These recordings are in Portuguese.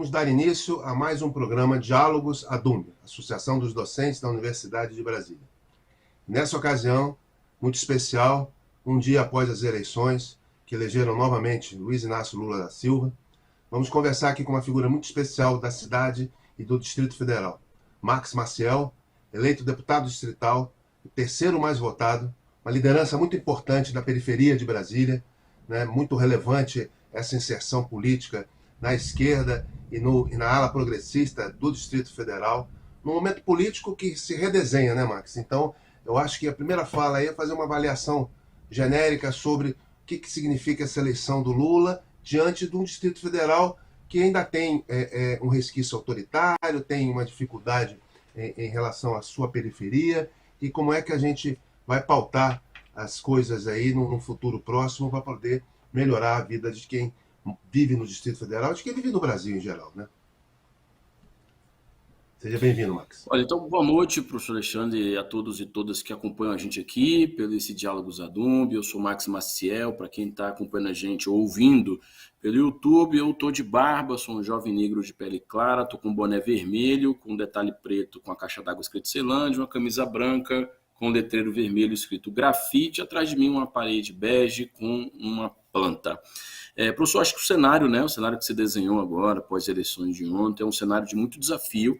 Vamos dar início a mais um programa Diálogos ADUMB, Associação dos Docentes da Universidade de Brasília. Nessa ocasião, muito especial, um dia após as eleições que elegeram novamente Luiz Inácio Lula da Silva, vamos conversar aqui com uma figura muito especial da cidade e do Distrito Federal. Max Maciel, eleito deputado distrital, o terceiro mais votado, uma liderança muito importante da periferia de Brasília, né, muito relevante essa inserção política na esquerda e na ala progressista do Distrito Federal, num momento político que se redesenha, né, Max? Então, eu acho que a primeira fala aí é fazer uma avaliação genérica sobre o que significa essa eleição do Lula diante de um Distrito Federal que ainda tem um resquício autoritário, tem uma dificuldade em relação à sua periferia, e como é que a gente vai pautar as coisas aí no futuro próximo para poder melhorar a vida de quem vive no Distrito Federal, de quem vive no Brasil em geral, né? Seja bem-vindo, Max. Olha, então, boa noite, professor Alexandre, a todos e todas que acompanham a gente aqui pelo esse Diálogos ADUMB. Eu sou Max Maciel, para quem está acompanhando a gente ou ouvindo pelo YouTube, eu estou de barba, sou um jovem negro de pele clara, estou com um boné vermelho, com um detalhe preto, com a caixa d'água escrito Ceilândia, uma camisa branca com um letreiro vermelho escrito grafite, atrás de mim uma parede bege com uma planta. Professor, acho que o cenário, né, o cenário que você desenhou agora, após as eleições de ontem, é um cenário de muito desafio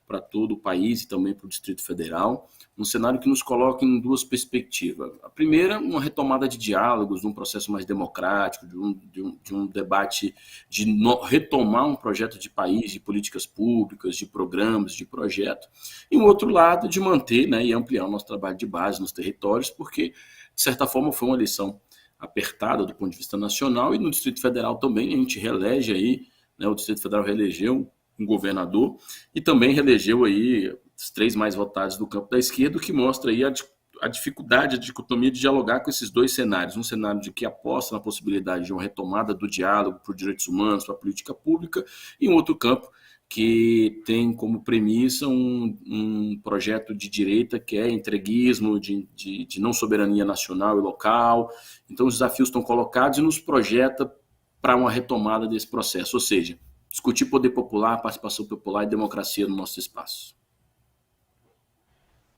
para todo o país e também para o Distrito Federal, um cenário que nos coloca em duas perspectivas. A primeira, uma retomada de diálogos, de um processo mais democrático, de um debate, de retomar um projeto de país, de políticas públicas, de programas, de projeto. E um outro lado, de manter, né, e ampliar o nosso trabalho de base nos territórios, porque, de certa forma, foi uma eleição apertada do ponto de vista nacional, e no Distrito Federal também a gente reelege aí, né, o Distrito Federal reelegeu um governador e também reelegeu aí os 3 mais votados do campo da esquerda, o que mostra aí a dificuldade, a dicotomia de dialogar com esses dois cenários. Um cenário de que aposta na possibilidade de uma retomada do diálogo por direitos humanos, para a política pública, e um outro campo que tem como premissa um projeto de direita que é entreguismo, de não soberania nacional e local. Então os desafios estão colocados e nos projeta para uma retomada desse processo, ou seja, discutir poder popular, participação popular e democracia no nosso espaço.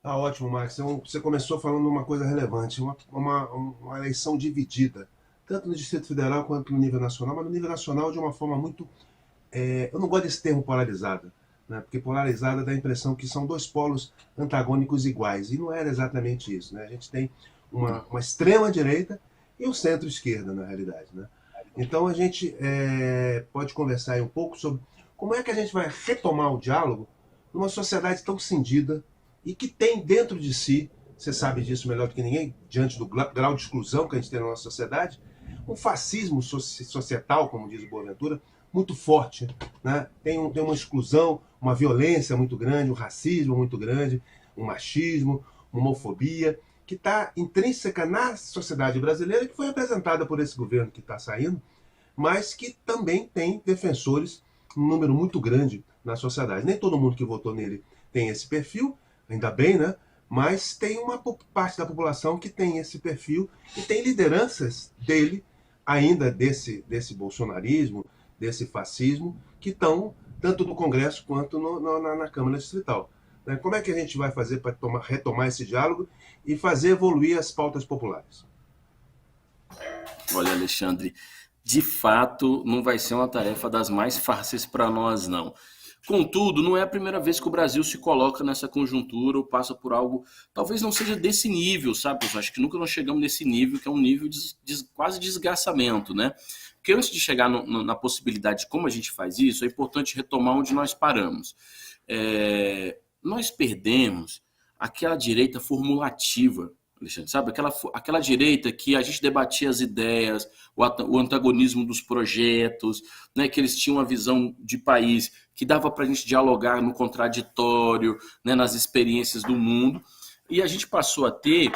Ótimo, Max. Então, você começou falando uma coisa relevante, uma eleição dividida, tanto no Distrito Federal quanto no nível nacional, mas no nível nacional de uma forma muito... eu não gosto desse termo polarizada, né? Porque polarizada dá a impressão que são dois polos antagônicos iguais, e não era exatamente isso, né? A gente tem uma extrema-direita e um centro-esquerda, na realidade, né? Então a gente pode conversar aí um pouco sobre como é que a gente vai retomar o diálogo numa sociedade tão cindida e que tem dentro de si, você sabe disso melhor do que ninguém, diante do grau de exclusão que a gente tem na nossa sociedade, um fascismo societal, como diz o Boaventura, muito forte, né? Tem uma exclusão, uma violência muito grande, um racismo muito grande, um machismo, uma homofobia, que está intrínseca na sociedade brasileira, que foi representada por esse governo que está saindo, mas que também tem defensores, um número muito grande na sociedade. Nem todo mundo que votou nele tem esse perfil, ainda bem, né? Mas tem uma parte da população que tem esse perfil e tem lideranças dele, ainda desse bolsonarismo, desse fascismo, que estão tanto no Congresso quanto na Câmara Distrital. Como é que a gente vai fazer para retomar esse diálogo e fazer evoluir as pautas populares? Olha, Alexandre, de fato não vai ser uma tarefa das mais fáceis para nós, não. Contudo, não é a primeira vez que o Brasil se coloca nessa conjuntura ou passa por algo, talvez não seja desse nível, sabe? Eu acho que nunca nós chegamos nesse nível, que é um nível de quase desgraçamento, né? Porque antes de chegar na possibilidade de como a gente faz isso, é importante retomar onde nós paramos. Nós perdemos aquela direita formulativa, Alexandre, sabe? Aquela direita que a gente debatia as ideias, o antagonismo dos projetos, né? Que eles tinham uma visão de país que dava para a gente dialogar no contraditório, né? Nas experiências do mundo. E a gente passou a ter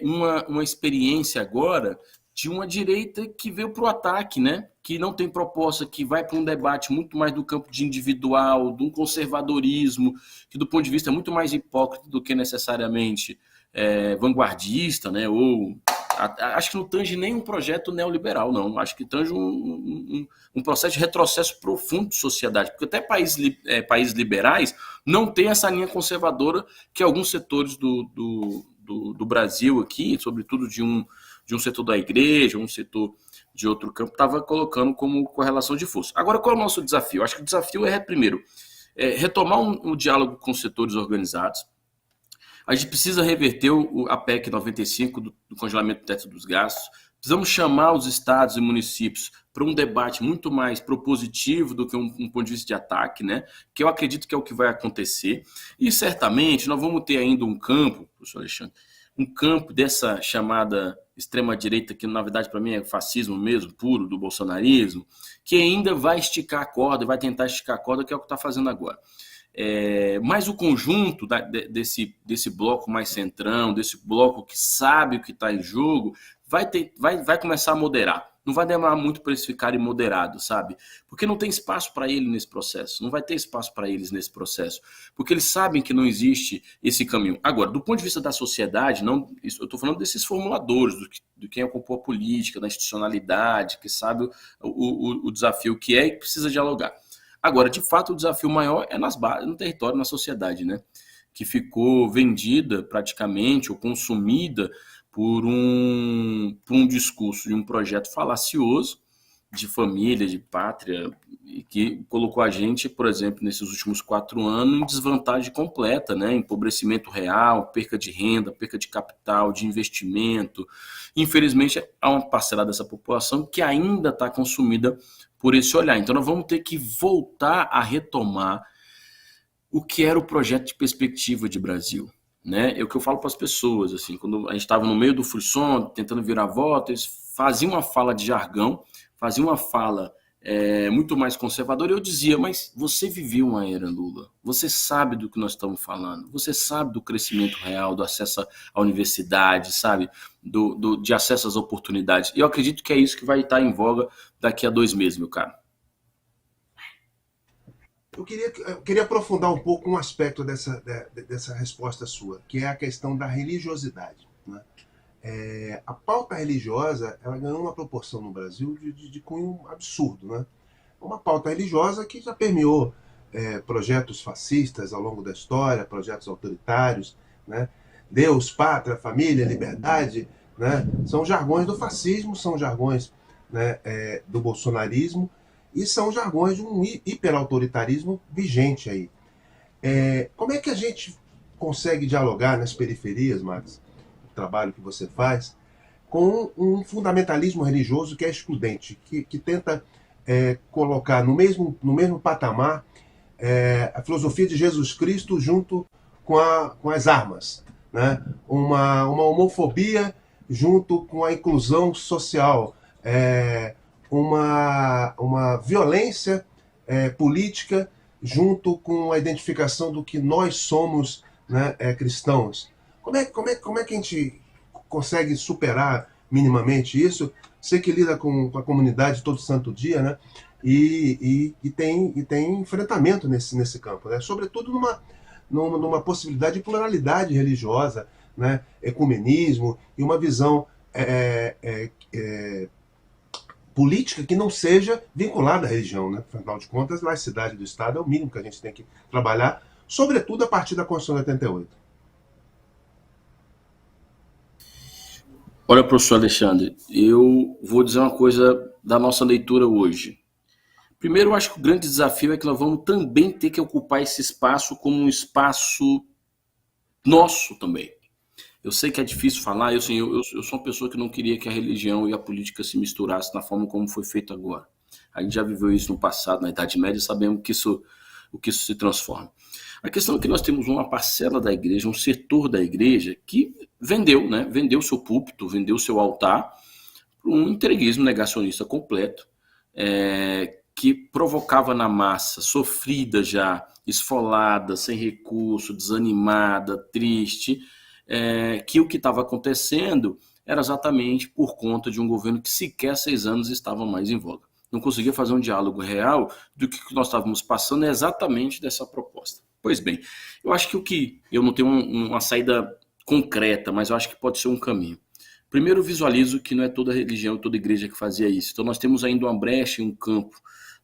uma experiência agora de uma direita que veio para o ataque, né? Que não tem proposta, que vai para um debate muito mais do campo de individual, de um conservadorismo, que do ponto de vista é muito mais hipócrita do que necessariamente vanguardista, né? Ou Acho que não tange nem um projeto neoliberal, não. Acho que tange um processo de retrocesso profundo de sociedade, porque até países liberais não têm essa linha conservadora que alguns setores do Brasil aqui, sobretudo de um setor da igreja, um setor de outro campo, estava colocando como correlação de força. Agora, qual é o nosso desafio? Acho que o desafio é, primeiro, retomar um diálogo com os setores organizados. A gente precisa reverter a PEC 95 do congelamento do teto dos gastos. Precisamos chamar os estados e municípios para um debate muito mais propositivo do que um ponto de vista de ataque, né? Que eu acredito que é o que vai acontecer. E certamente nós vamos ter ainda um campo, professor Alexandre, um campo dessa chamada extrema-direita, que na verdade para mim é fascismo mesmo, puro, do bolsonarismo, que ainda vai esticar a corda, vai tentar esticar a corda, que é o que está fazendo agora. Mas o conjunto desse bloco mais centrão, desse bloco que sabe o que está em jogo, vai começar a moderar. Não vai demorar muito para eles ficarem moderados, sabe? Porque não tem espaço para ele nesse processo. Não vai ter espaço para eles nesse processo. Porque eles sabem que não existe esse caminho. Agora, do ponto de vista da sociedade, eu estou falando desses formuladores, do quem ocupou a política, da institucionalidade, que sabe o desafio que é e precisa dialogar. Agora, de fato, o desafio maior é no território, na sociedade, né? Que ficou vendida praticamente ou consumida por um discurso de um projeto falacioso de família, de pátria, e que colocou a gente, por exemplo, nesses últimos 4 anos, em desvantagem completa, né? Empobrecimento real, perca de renda, perca de capital, de investimento. Infelizmente, há uma parcela dessa população que ainda está consumida por esse olhar. Então, nós vamos ter que voltar a retomar o que era o projeto de perspectiva de Brasil. Né? É o que eu falo para as pessoas, assim, quando a gente estava no meio do frisson, tentando virar voto, eles faziam uma fala de jargão, faziam uma fala muito mais conservadora, e eu dizia, mas você viveu uma era Lula, você sabe do que nós estamos falando, você sabe do crescimento real, do acesso à universidade, sabe, de acesso às oportunidades. E eu acredito que é isso que vai estar em voga daqui a 2 meses, meu caro. Eu queria aprofundar um pouco um aspecto dessa resposta sua, que é a questão da religiosidade. Né? A pauta religiosa ela ganhou uma proporção no Brasil de cunho absurdo. Né? Uma pauta religiosa que já permeou projetos fascistas ao longo da história, projetos autoritários. Né? Deus, pátria, família, liberdade, né? São jargões do fascismo, são jargões, né, do bolsonarismo, e são jargões de um hiperautoritarismo vigente aí. Como é que a gente consegue dialogar nas periferias, Max, o trabalho que você faz, com um fundamentalismo religioso que é excludente, que tenta colocar no mesmo patamar a filosofia de Jesus Cristo junto com as armas, né? Uma homofobia junto com a inclusão social, uma violência política junto com a identificação do que nós somos, né, cristãos. Como é que a gente consegue superar minimamente isso? Você que lida com a comunidade todo santo dia, né? E tem enfrentamento nesse campo, né? Sobretudo numa possibilidade de pluralidade religiosa, né? Ecumenismo e uma visão política que não seja vinculada à religião, né? Afinal de contas, a laicidade do Estado é o mínimo que a gente tem que trabalhar, sobretudo a partir da Constituição de 88. Olha, professor Alexandre, eu vou dizer uma coisa da nossa leitura hoje. Primeiro, eu acho que o grande desafio é que nós vamos também ter que ocupar esse espaço como um espaço nosso também. Eu sei que é difícil falar, eu sou uma pessoa que não queria que a religião e a política se misturassem na forma como foi feito agora. A gente já viveu isso no passado, na Idade Média, sabemos o que isso se transforma. A questão é que nós temos uma parcela da igreja, um setor da igreja que vendeu, né? Vendeu seu púlpito, vendeu seu altar para um entreguismo negacionista completo, que provocava na massa, sofrida já, esfolada, sem recurso, desanimada, triste, que o que estava acontecendo era exatamente por conta de um governo que sequer 6 anos estava mais em voga. Não conseguia fazer um diálogo real do que nós estávamos passando exatamente dessa proposta. Pois bem, eu acho que eu não tenho uma saída concreta, mas eu acho que pode ser um caminho. Primeiro, eu visualizo que não é toda religião, toda igreja que fazia isso. Então, nós temos ainda uma brecha em um campo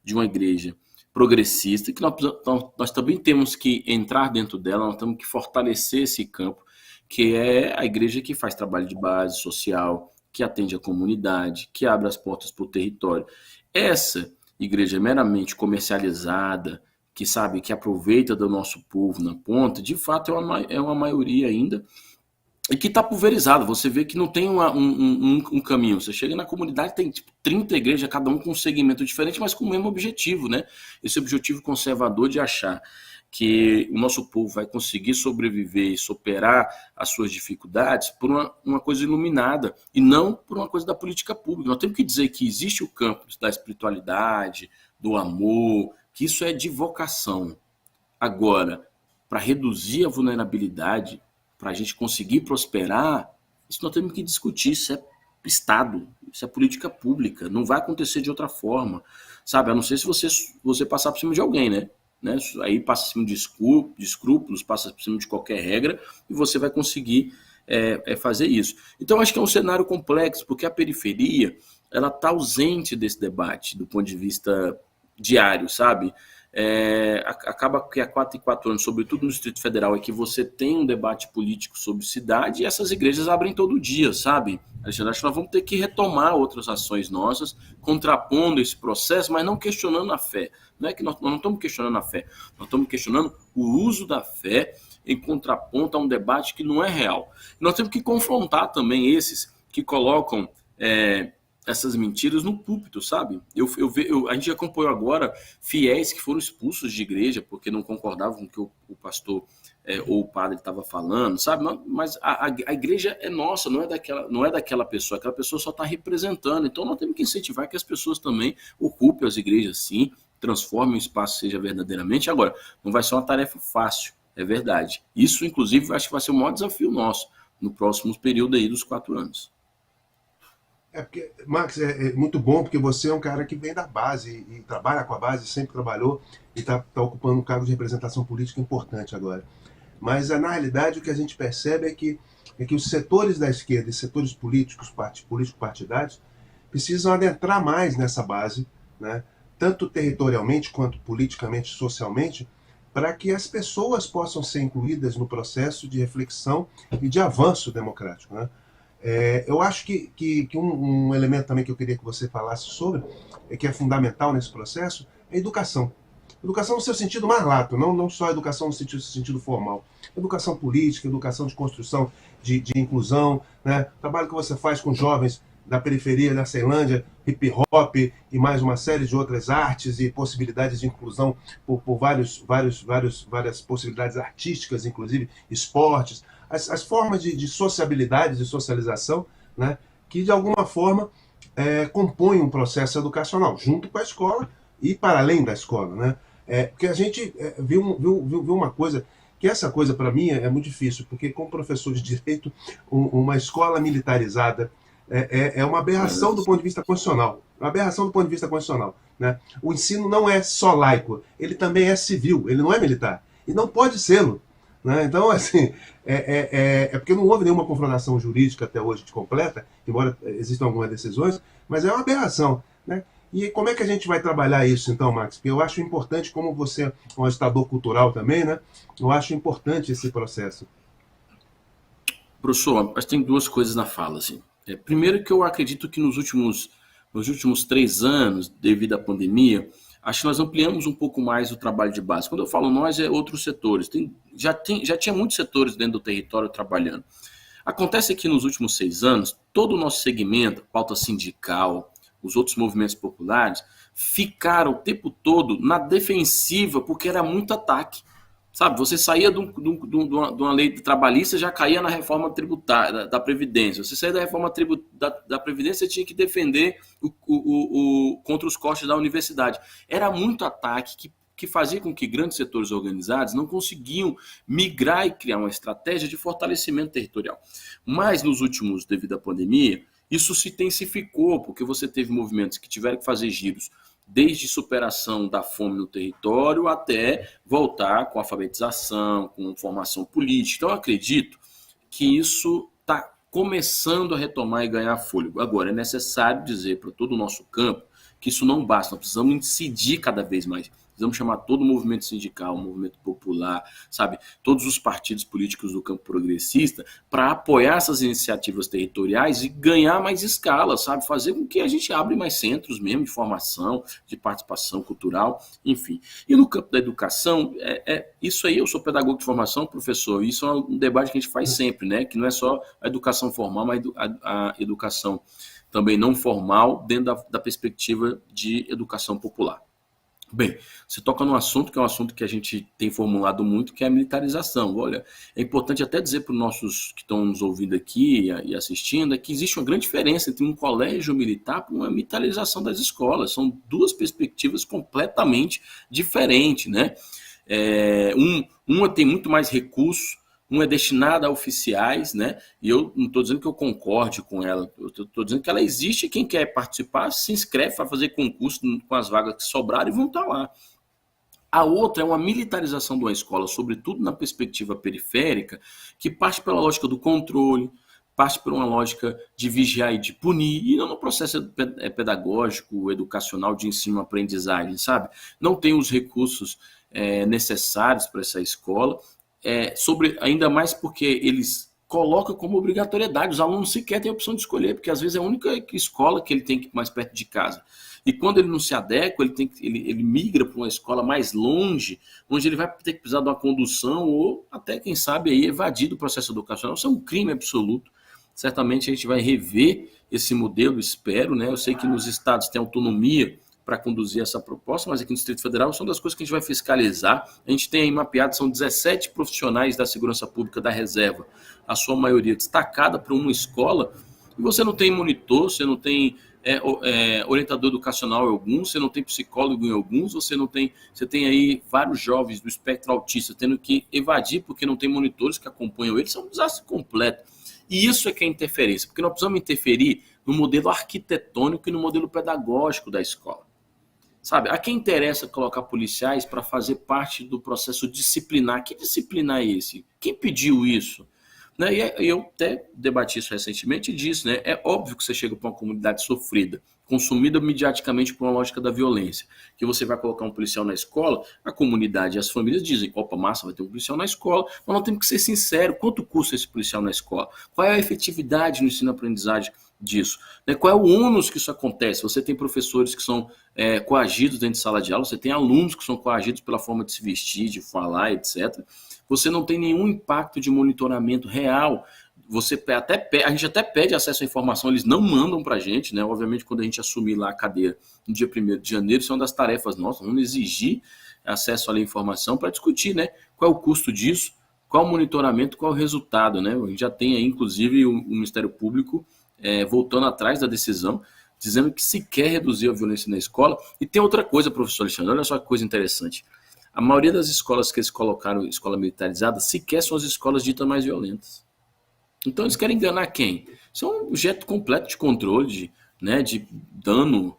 de uma igreja progressista, que nós também temos que entrar dentro dela, nós temos que fortalecer esse campo, que é a igreja que faz trabalho de base social, que atende a comunidade, que abre as portas para o território. Essa igreja meramente comercializada, que aproveita do nosso povo na ponta, de fato é uma maioria ainda, e que está pulverizado. Você vê que não tem um caminho. Você chega na comunidade, tem tipo 30 igrejas, cada um com um segmento diferente, mas com o mesmo objetivo, né? Esse objetivo conservador de achar que o nosso povo vai conseguir sobreviver e superar as suas dificuldades por uma coisa iluminada e não por uma coisa da política pública. Nós temos que dizer que existe o campo da espiritualidade, do amor, que isso é de vocação. Agora, para reduzir a vulnerabilidade, para a gente conseguir prosperar, isso nós temos que discutir. Isso é Estado, isso é política pública. Não vai acontecer de outra forma, sabe? A não ser se você passar por cima de alguém, né? Aí passa por cima de escrúpulos, passa por cima de qualquer regra e você vai conseguir fazer isso. Então, acho que é um cenário complexo, porque a periferia ela está ausente desse debate do ponto de vista diário, sabe? Acaba que há 4 em 4 anos, sobretudo no Distrito Federal, é que você tem um debate político sobre cidade e essas igrejas abrem todo dia, sabe? Alexandre, acho que nós vamos ter que retomar outras ações nossas, contrapondo esse processo, mas não questionando a fé. Não é que nós não estamos questionando a fé, nós estamos questionando o uso da fé em contraponto a um debate que não é real. Nós temos que confrontar também esses que colocam essas mentiras no púlpito, sabe? A gente acompanhou agora fiéis que foram expulsos de igreja porque não concordavam com o que o pastor ou o padre estava falando, sabe? Mas a igreja é nossa, não é daquela pessoa, aquela pessoa só está representando. Então nós temos que incentivar que as pessoas também ocupem as igrejas, sim, transformem o espaço, seja verdadeiramente. Agora, não vai ser uma tarefa fácil, é verdade. Isso, inclusive, acho que vai ser o maior desafio nosso no próximo período aí dos 4 anos. Porque, Max, é muito bom porque você é um cara que vem da base e trabalha com a base, sempre trabalhou e está ocupando um cargo de representação política importante agora. Mas, na realidade, o que a gente percebe é que os setores da esquerda e setores político-partidários precisam adentrar mais nessa base, né, tanto territorialmente quanto politicamente, socialmente, para que as pessoas possam ser incluídas no processo de reflexão e de avanço democrático, né? Eu acho que um elemento também que eu queria que você falasse sobre, que é fundamental nesse processo, é a educação. Educação no seu sentido mais lato, não só educação no sentido formal. Educação política, educação de construção, de inclusão, né? O trabalho que você faz com jovens da periferia da Ceilândia, hip hop e mais uma série de outras artes e possibilidades de inclusão por várias possibilidades artísticas, inclusive esportes, as formas de sociabilidade, de socialização, né, que de alguma forma compõem um processo educacional, junto com a escola e para além da escola. Né? Porque a gente viu uma coisa, que essa coisa para mim é muito difícil, porque como professor de direito, uma escola militarizada é uma aberração do ponto de vista constitucional. Uma aberração do ponto de vista constitucional. Né? O ensino não é só laico, ele também é civil, ele não é militar. E não pode ser-lo. Né? Então, assim, porque não houve nenhuma confrontação jurídica até hoje completa, embora existam algumas decisões, mas é uma aberração. Né? E como é que a gente vai trabalhar isso, então, Max? Porque eu acho importante, como você é um agitador cultural também, né? Eu acho importante esse processo. Professor, mas tem 2 coisas na fala, assim. Primeiro que eu acredito que nos últimos 3 anos, devido à pandemia, acho que nós ampliamos um pouco mais o trabalho de base. Quando eu falo nós, é outros setores. Já tinha muitos setores dentro do território trabalhando. Acontece que nos últimos 6 anos, todo o nosso segmento, pauta sindical, os outros movimentos populares, ficaram o tempo todo na defensiva, porque era muito ataque. Sabe, você saía de uma lei trabalhista, já caía na reforma tributária, da Previdência. Você saía da reforma da Previdência, você tinha que defender contra os cortes da universidade. Era muito ataque que fazia com que grandes setores organizados não conseguiam migrar e criar uma estratégia de fortalecimento territorial. Mas nos últimos, devido à pandemia, isso se intensificou, porque você teve movimentos que tiveram que fazer giros desde superação da fome no território até voltar com alfabetização, com formação política. Então, eu acredito que isso está começando a retomar e ganhar fôlego. Agora, é necessário dizer para todo o nosso campo que isso não basta, nós precisamos incidir cada vez mais. Precisamos chamar todo o movimento sindical, o movimento popular, sabe, todos os partidos políticos do campo progressista para apoiar essas iniciativas territoriais e ganhar mais escala, sabe, fazer com que a gente abra mais centros mesmo de formação, de participação cultural, enfim. E no campo da educação, isso aí, eu sou pedagogo de formação, professor, isso é um debate que a gente faz sempre, né, que não é só a educação formal, mas a educação também não formal dentro da perspectiva de educação popular. Bem, você toca num assunto que é um assunto que a gente tem formulado muito, que é a militarização. Olha, é importante até dizer para os nossos que estão nos ouvindo aqui e assistindo, é que existe uma grande diferença entre um colégio militar e uma militarização das escolas. São duas perspectivas completamente diferentes, né? Uma tem muito mais recursos, uma é destinada a oficiais, né? E eu não estou dizendo que eu concorde com ela, eu estou dizendo que ela existe e quem quer participar se inscreve, vai fazer concurso com as vagas que sobraram e vão estar lá. A outra é uma militarização de uma escola, sobretudo na perspectiva periférica, que parte pela lógica do controle, parte por uma lógica de vigiar e de punir, e não no processo pedagógico, educacional, de ensino-aprendizagem, sabe? Não tem os recursos necessários para essa escola, ainda mais porque eles colocam como obrigatoriedade, os alunos sequer têm a opção de escolher, porque às vezes é a única escola que ele tem que ir mais perto de casa. E quando ele não se adequa, ele migra para uma escola mais longe, onde ele vai ter que precisar de uma condução ou até, quem sabe, aí, evadir do processo educacional. Isso é um crime absoluto. Certamente a gente vai rever esse modelo, espero, né? Eu sei que nos estados tem autonomia para conduzir essa proposta, mas aqui no Distrito Federal são das coisas que a gente vai fiscalizar. A gente tem aí mapeado, são 17 profissionais da segurança pública da reserva, a sua maioria destacada para uma escola, e você não tem monitor, você não tem orientador educacional em alguns, você não tem psicólogo em alguns, você tem aí vários jovens do espectro autista tendo que evadir porque não tem monitores que acompanham eles, é um desastre completo. E isso é que é interferência, porque nós precisamos interferir no modelo arquitetônico e no modelo pedagógico da escola. Sabe, a quem interessa colocar policiais para fazer parte do processo disciplinar? Que disciplinar é esse? Quem pediu isso? Né? E eu até debati isso recentemente e disse, né? É óbvio que você chega para uma comunidade sofrida, consumida mediaticamente por uma lógica da violência, que você vai colocar um policial na escola, a comunidade e as famílias dizem, opa, massa, vai ter um policial na escola, mas nós temos que ser sinceros, quanto custa esse policial na escola? Qual é a efetividade no ensino-aprendizagem disso? Né? Qual é o ônus que isso acontece? Você tem professores que são coagidos dentro de sala de aula, você tem alunos que são coagidos pela forma de se vestir, de falar, etc. Você não tem nenhum impacto de monitoramento real. A gente até pede acesso à informação, eles não mandam para a gente, né? Obviamente, quando a gente assumir lá a cadeira no dia 1º de janeiro, isso é uma das tarefas nossas, vamos exigir acesso à informação para discutir, né? Qual é o custo disso, qual o monitoramento, qual o resultado, né? A gente já tem aí, inclusive, o Ministério Público voltando atrás da decisão, dizendo que se quer reduzir a violência na escola. E tem outra coisa, professor Alexandre, olha só que coisa interessante. A maioria das escolas que eles colocaram escola militarizada sequer são as escolas ditas mais violentas. Então eles querem enganar quem? Isso é um objeto completo de controle, de dano.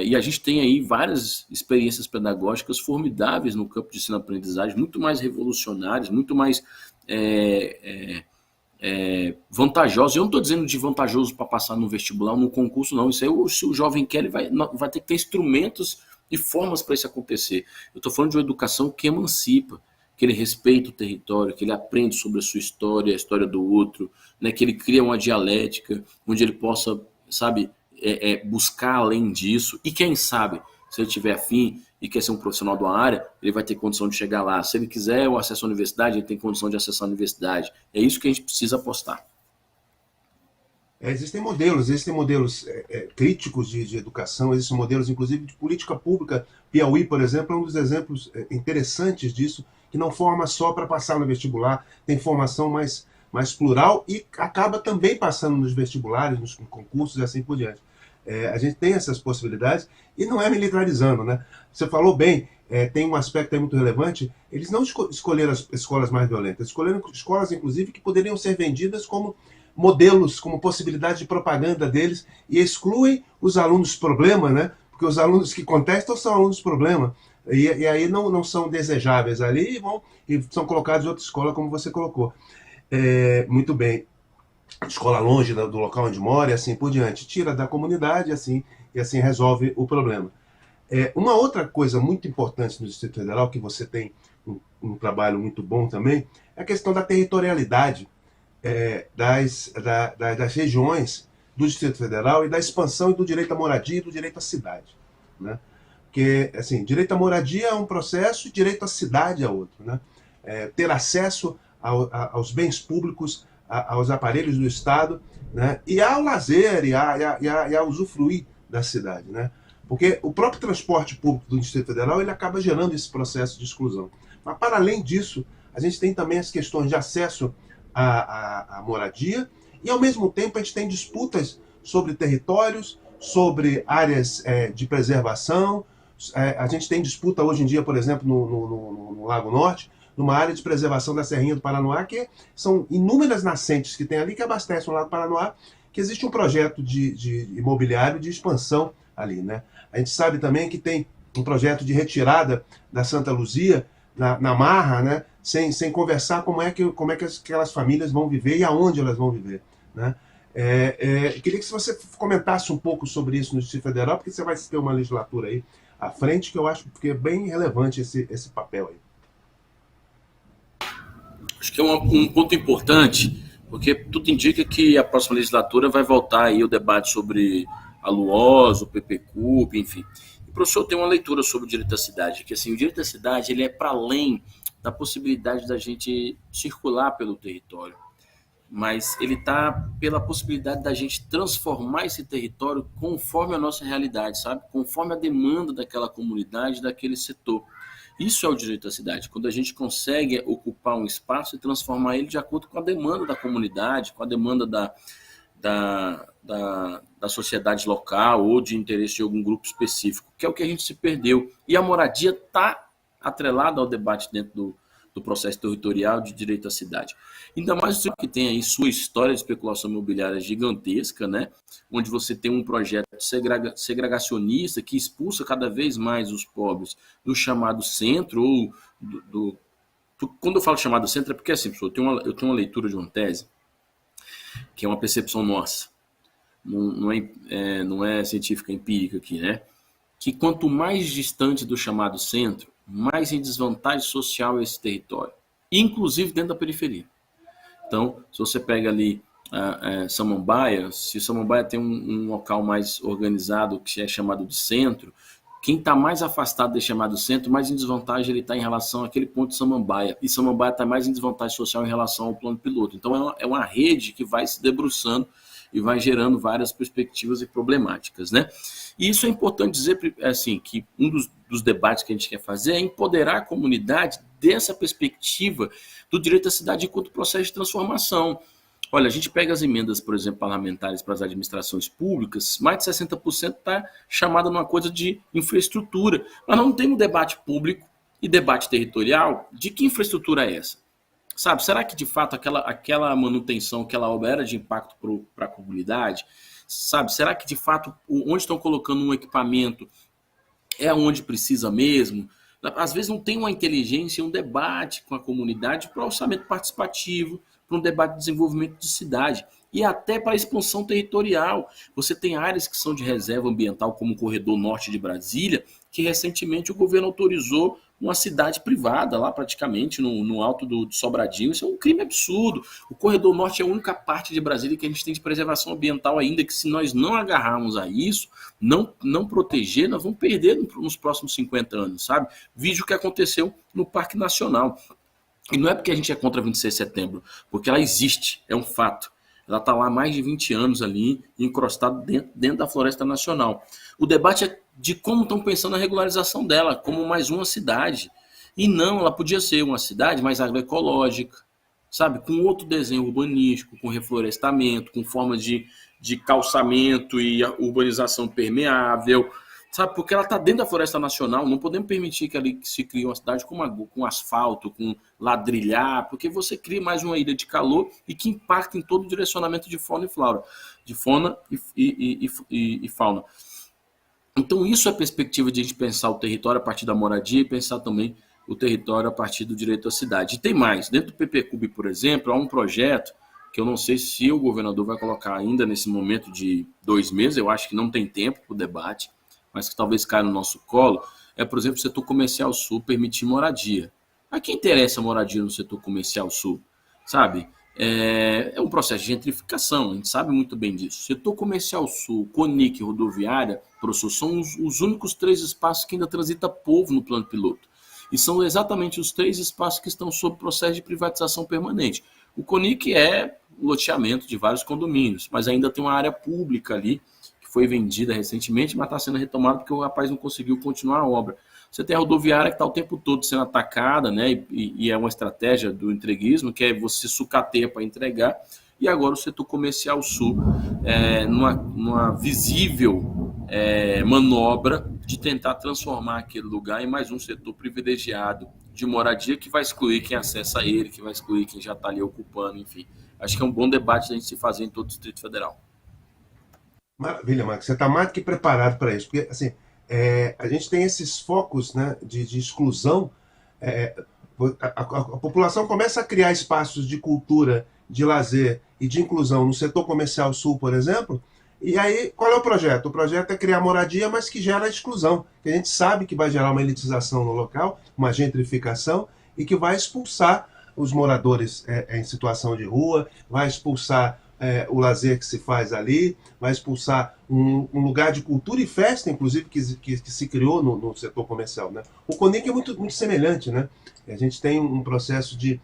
E a gente tem aí várias experiências pedagógicas formidáveis no campo de ensino-aprendizagem, muito mais revolucionárias, muito mais vantajosos. Eu não estou dizendo de vantajoso para passar no vestibular ou no concurso, não. Isso aí, se o jovem quer, ele vai ter que ter instrumentos e formas para isso acontecer. Eu estou falando de uma educação que emancipa, que ele respeita o território, que ele aprende sobre a sua história, a história do outro, né, que ele cria uma dialética, onde ele possa, sabe, buscar além disso, e quem sabe, se ele tiver afim e quer ser um profissional de uma área, ele vai ter condição de chegar lá. Se ele quiser o acesso à universidade, ele tem condição de acessar a universidade. É isso que a gente precisa apostar. Existem modelos críticos de educação, existem modelos, inclusive, de política pública. Piauí, por exemplo, é um dos exemplos interessantes disso, que não forma só para passar no vestibular, tem formação mais plural e acaba também passando nos vestibulares, nos concursos e assim por diante. A gente tem essas possibilidades e não é militarizando, né? Você falou bem, tem um aspecto aí muito relevante, eles não escolheram as escolas mais violentas, escolheram escolas, inclusive, que poderiam ser vendidas como modelos, como possibilidade de propaganda deles, e excluem os alunos problema, né? Porque os alunos que contestam são alunos problema, e aí não são desejáveis ali e são colocados em outra escola, como você colocou. Muito bem. escola longe do local onde mora e assim por diante. Tira da comunidade e assim resolve o problema. Uma outra coisa muito importante no Distrito Federal, que você tem um trabalho muito bom também, é a questão da territorialidade das regiões do Distrito Federal e da expansão e do direito à moradia e do direito à cidade. Né? Porque, assim, direito à moradia é um processo e direito à cidade é outro. Né? Ter acesso aos bens públicos, aos aparelhos do Estado, né? E ao lazer e a usufruir da cidade. Né? Porque o próprio transporte público do Distrito Federal ele acaba gerando esse processo de exclusão. Mas, para além disso, a gente tem também as questões de acesso à moradia e, ao mesmo tempo, a gente tem disputas sobre territórios, sobre áreas de preservação. A gente tem disputa hoje em dia, por exemplo, no Lago Norte, numa área de preservação da Serrinha do Paranoá, que são inúmeras nascentes que tem ali que abastecem o Lago Paranoá, que existe um projeto de imobiliário de expansão ali. Né? A gente sabe também que tem um projeto de retirada da Santa Luzia na marra, né? sem conversar como é que aquelas famílias vão viver e aonde elas vão viver. Né? Queria que você comentasse um pouco sobre isso no Distrito Federal, porque você vai ter uma legislatura aí à frente que eu acho que é bem relevante esse papel aí. Acho que é um ponto importante, porque tudo indica que a próxima legislatura vai voltar aí o debate sobre a LUOS, o PPCUP, enfim. E o professor tem uma leitura sobre o direito à cidade, que assim, o direito à cidade ele é para além da possibilidade da gente circular pelo território, mas ele está pela possibilidade da gente transformar esse território conforme a nossa realidade, sabe? Conforme a demanda daquela comunidade, daquele setor. Isso é o direito à cidade, quando a gente consegue ocupar um espaço e transformar ele de acordo com a demanda da comunidade, com a demanda da sociedade local ou de interesse de algum grupo específico, que é o que a gente se perdeu. E a moradia está atrelada ao debate dentro do processo territorial de direito à cidade. Ainda mais o que tem aí sua história de especulação imobiliária gigantesca, né? Onde você tem um projeto segregacionista que expulsa cada vez mais os pobres do chamado centro, ou quando eu falo chamado centro é porque assim, eu tenho uma leitura de uma tese que é uma percepção nossa, não é científica, é empírica aqui, né? Que quanto mais distante do chamado centro, mais em desvantagem social é esse território, inclusive dentro da periferia. Então, se você pega ali Samambaia, se Samambaia tem um local mais organizado, que é chamado de centro, quem está mais afastado desse chamado centro, mais em desvantagem ele está em relação àquele ponto de Samambaia. E Samambaia está mais em desvantagem social em relação ao plano piloto. Então, é uma rede que vai se debruçando e vai gerando várias perspectivas e problemáticas, né? E isso é importante dizer, assim, que um dos debates que a gente quer fazer é empoderar a comunidade dessa perspectiva do direito à cidade enquanto processo de transformação. Olha, a gente pega as emendas, por exemplo, parlamentares para as administrações públicas, mais de 60% está chamada numa coisa de infraestrutura. Mas não tem um debate público e debate territorial de que infraestrutura é essa. Sabe, será que de fato aquela manutenção, aquela obra era de impacto para a comunidade? Sabe, será que de fato onde estão colocando um equipamento é onde precisa mesmo? Às vezes não tem uma inteligência, um debate com a comunidade para orçamento participativo, para um debate de desenvolvimento de cidade e até para a expansão territorial. Você tem áreas que são de reserva ambiental, como o Corredor Norte de Brasília, que recentemente o governo autorizou uma cidade privada lá praticamente no alto do Sobradinho. Isso é um crime absurdo. O Corredor Norte é a única parte de Brasília que a gente tem de preservação ambiental ainda, que se nós não agarrarmos a isso, não proteger, nós vamos perder nos próximos 50 anos, sabe? Vídeo o que aconteceu no Parque Nacional. E não é porque a gente é contra 26 de setembro, porque ela existe, é um fato. Ela está lá há mais de 20 anos ali, encrostada dentro da Floresta Nacional. O debate é de como estão pensando na regularização dela, como mais uma cidade. E não, ela podia ser uma cidade mais agroecológica, sabe? Com outro desenho urbanístico, com reflorestamento, com formas de calçamento e urbanização permeável, sabe? Porque ela está dentro da Floresta Nacional, não podemos permitir que ali se crie uma cidade com asfalto, com ladrilhar, porque você cria mais uma ilha de calor e que impacta em todo o direcionamento de fauna e flora, de fauna e fauna. Então isso é a perspectiva de a gente pensar o território a partir da moradia e pensar também o território a partir do direito à cidade. E tem mais, dentro do PPCUB, por exemplo, há um projeto que eu não sei se o governador vai colocar ainda nesse momento de 2 meses, eu acho que não tem tempo para o debate, mas que talvez caia no nosso colo, é, por exemplo, o setor comercial sul permitir moradia. A quem interessa moradia no setor comercial sul, sabe? É um processo de gentrificação, a gente sabe muito bem disso. Setor comercial sul, CONIC, rodoviária, professor, são os únicos 3 espaços que ainda transita povo no plano piloto. E são exatamente os 3 espaços que estão sob processo de privatização permanente. O CONIC é o loteamento de vários condomínios, mas ainda tem uma área pública ali, que foi vendida recentemente, mas está sendo retomada porque o rapaz não conseguiu continuar a obra. Você tem a rodoviária que está o tempo todo sendo atacada, né? E é uma estratégia do entreguismo, que é você sucateia para entregar. E agora o setor comercial sul, numa visível manobra de tentar transformar aquele lugar em mais um setor privilegiado de moradia que vai excluir quem acessa ele, que vai excluir quem já está ali ocupando, enfim. Acho que é um bom debate a gente se fazer em todo o Distrito Federal. Maravilha, Marcos. Você está mais do que preparado para isso, porque assim, a gente tem esses focos, né, de exclusão. é, a população começa a criar espaços de cultura, de lazer e de inclusão no setor comercial sul, por exemplo. E aí, qual é o projeto? O projeto é criar moradia, mas que gera exclusão, que a gente sabe que vai gerar uma elitização no local, uma gentrificação, e que vai expulsar os moradores em situação de rua, vai expulsar o lazer que se faz ali, vai expulsar um lugar de cultura e festa, inclusive, que se criou no setor comercial. Né? O CONIC é muito semelhante. Né? A gente tem um processo de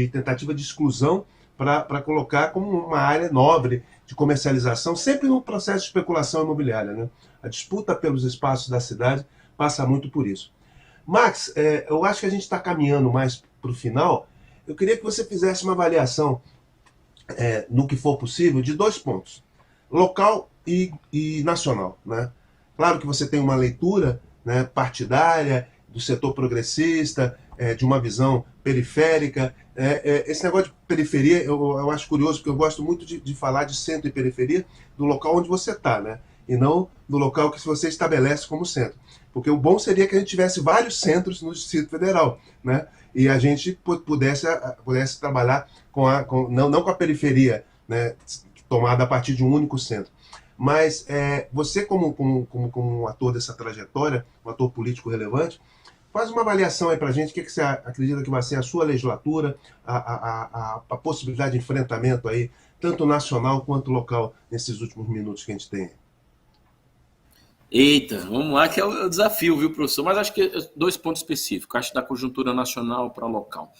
tentativa de exclusão para colocar como uma área nobre de comercialização, sempre no processo de especulação imobiliária. Né? A disputa pelos espaços da cidade passa muito por isso. Max, eu acho que a gente está caminhando mais para o final. Eu queria que você fizesse uma avaliação, no que for possível, de 2 pontos: local e nacional. Né? Claro que você tem uma leitura, né, partidária, do setor progressista, de uma visão periférica. Esse negócio de periferia eu acho curioso, porque eu gosto muito de falar de centro e periferia do local onde você está, né? E não do local que você estabelece como centro. Porque o bom seria que a gente tivesse vários centros no Distrito Federal, né? E a gente pudesse trabalhar não com a periferia, né, tomada a partir de um único centro. Mas você, como um ator dessa trajetória, um ator político relevante, faz uma avaliação aí para a gente. O que você acredita que vai ser a sua legislatura, a possibilidade de enfrentamento aí, tanto nacional quanto local, nesses últimos minutos que a gente tem? Eita, vamos lá, que é o desafio, viu, professor? Mas acho que 2 pontos específicos. Acho da conjuntura nacional para local.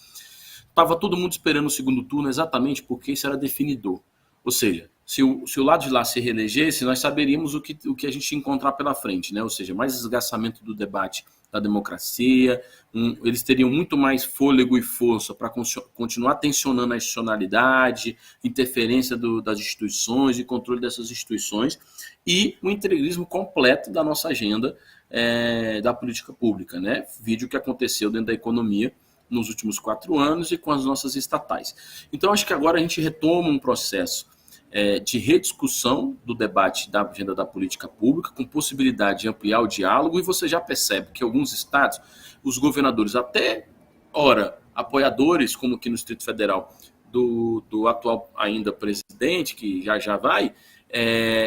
Estava todo mundo esperando o segundo turno exatamente porque isso era definidor. Ou seja, se o lado de lá se reelegesse, nós saberíamos o que a gente ia encontrar pela frente, né? Ou seja, mais desgastamento do debate da democracia, eles teriam muito mais fôlego e força para continuar tensionando a institucionalidade, interferência das instituições e controle dessas instituições, e o integrismo completo da nossa agenda da política pública, né? Vídeo que aconteceu dentro da economia nos últimos 4 anos e com as nossas estatais. Então, acho que agora a gente retoma um processo de rediscussão do debate da agenda da política pública, com possibilidade de ampliar o diálogo, e você já percebe que em alguns estados, os governadores, até, ora, apoiadores, como aqui no Distrito Federal, do atual ainda presidente, que já vai,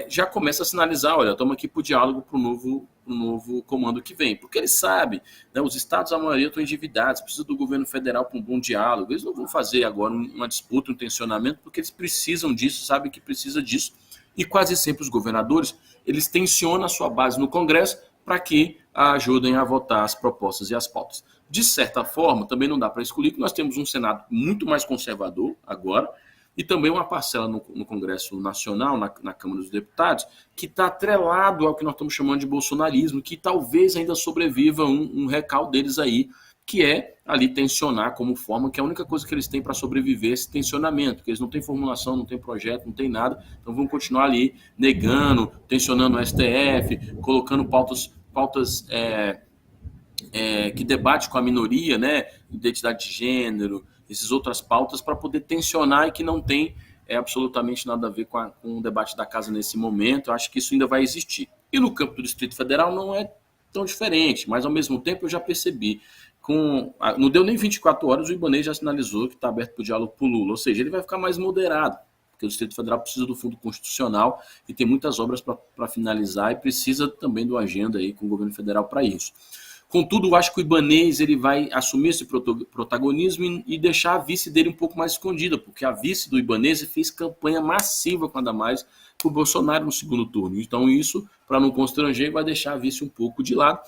já começa a sinalizar, olha, estamos aqui para o diálogo para o novo comando que vem. Porque eles sabem, né, os estados, a maioria, estão endividados, precisa do governo federal para um bom diálogo. Eles não vão fazer agora uma disputa, um tensionamento, porque eles precisam disso, sabem que precisa disso. E quase sempre os governadores, eles tensionam a sua base no Congresso para que ajudem a votar as propostas e as pautas. De certa forma, também não dá para excluir que nós temos um Senado muito mais conservador agora, e também uma parcela no Congresso Nacional, na Câmara dos Deputados, que está atrelado ao que nós estamos chamando de bolsonarismo, que talvez ainda sobreviva um recalque deles aí, que é ali tensionar como forma, que é a única coisa que eles têm para sobreviver, esse tensionamento, porque eles não têm formulação, não têm projeto, não tem nada, então vão continuar ali negando, tensionando o STF, colocando pautas que debate com a minoria, né, identidade de gênero, essas outras pautas, para poder tensionar, e que não tem absolutamente nada a ver com o debate da casa nesse momento. Eu acho que isso ainda vai existir. E no campo do Distrito Federal não é tão diferente, mas ao mesmo tempo eu já percebi não deu nem 24 horas, o Ibanez já sinalizou que está aberto para o diálogo com o Lula, ou seja, ele vai ficar mais moderado, porque o Distrito Federal precisa do fundo constitucional e tem muitas obras para finalizar e precisa também de uma agenda aí com o governo federal para isso. Contudo, eu acho que o Ibanez ele vai assumir esse protagonismo e deixar a vice dele um pouco mais escondida, porque a vice do Ibanez fez campanha massiva com a Damares para o Bolsonaro no segundo turno. Então isso, para não constranger, vai deixar a vice um pouco de lado.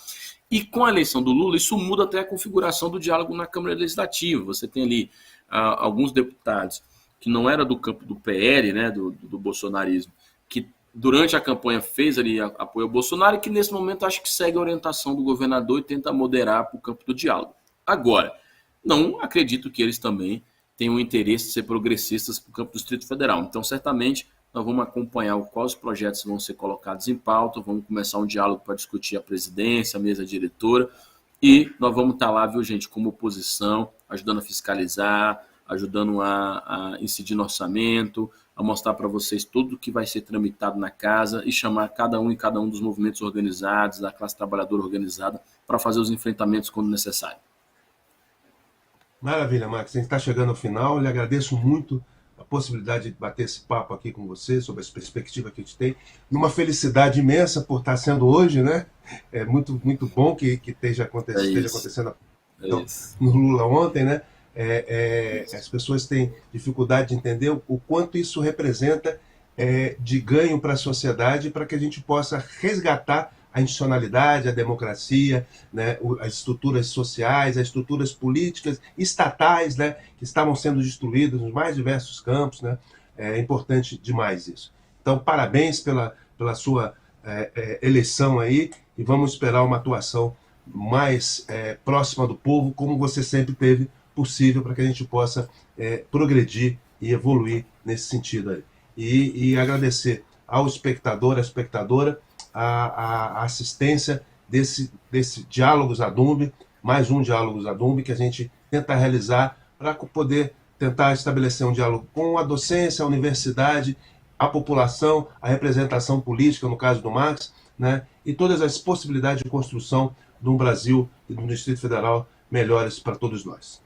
E com a eleição do Lula, isso muda até a configuração do diálogo na Câmara Legislativa. Você tem ali alguns deputados que não eram do campo do PL, né, do bolsonarismo, que durante a campanha fez ali apoio ao Bolsonaro e que nesse momento acho que segue a orientação do governador e tenta moderar para o campo do diálogo. Agora, não acredito que eles também tenham interesse de ser progressistas para o campo do Distrito Federal. Então, certamente, nós vamos acompanhar quais projetos vão ser colocados em pauta, vamos começar um diálogo para discutir a presidência, a mesa diretora, e nós vamos estar lá, viu, gente, como oposição, ajudando a fiscalizar, ajudando a incidir no orçamento, a mostrar para vocês tudo o que vai ser tramitado na casa e chamar cada um dos movimentos organizados, da classe trabalhadora organizada, para fazer os enfrentamentos quando necessário. Maravilha, Max. A gente está chegando ao final. Eu lhe agradeço muito a possibilidade de bater esse papo aqui com você, sobre as perspectivas que a gente tem. Numa felicidade imensa por estar sendo hoje, né? É muito, muito bom que esteja acontecendo no Lula ontem, né? As pessoas têm dificuldade de entender o quanto isso representa de ganho para a sociedade, para que a gente possa resgatar a institucionalidade, a democracia, né, as estruturas sociais, as estruturas políticas, estatais, né, que estavam sendo destruídas nos mais diversos campos. Né? É importante demais isso. Então, parabéns pela sua eleição aí, e vamos esperar uma atuação mais próxima do povo, como você sempre teve possível, para que a gente possa progredir e evoluir nesse sentido aí. E agradecer ao espectador, à espectadora, a assistência desse Diálogos Adumbe, mais um Diálogos Adumbe, que a gente tenta realizar para poder tentar estabelecer um diálogo com a docência, a universidade, a população, a representação política, no caso do Max, né, e todas as possibilidades de construção de um Brasil e de um Distrito Federal melhores para todos nós.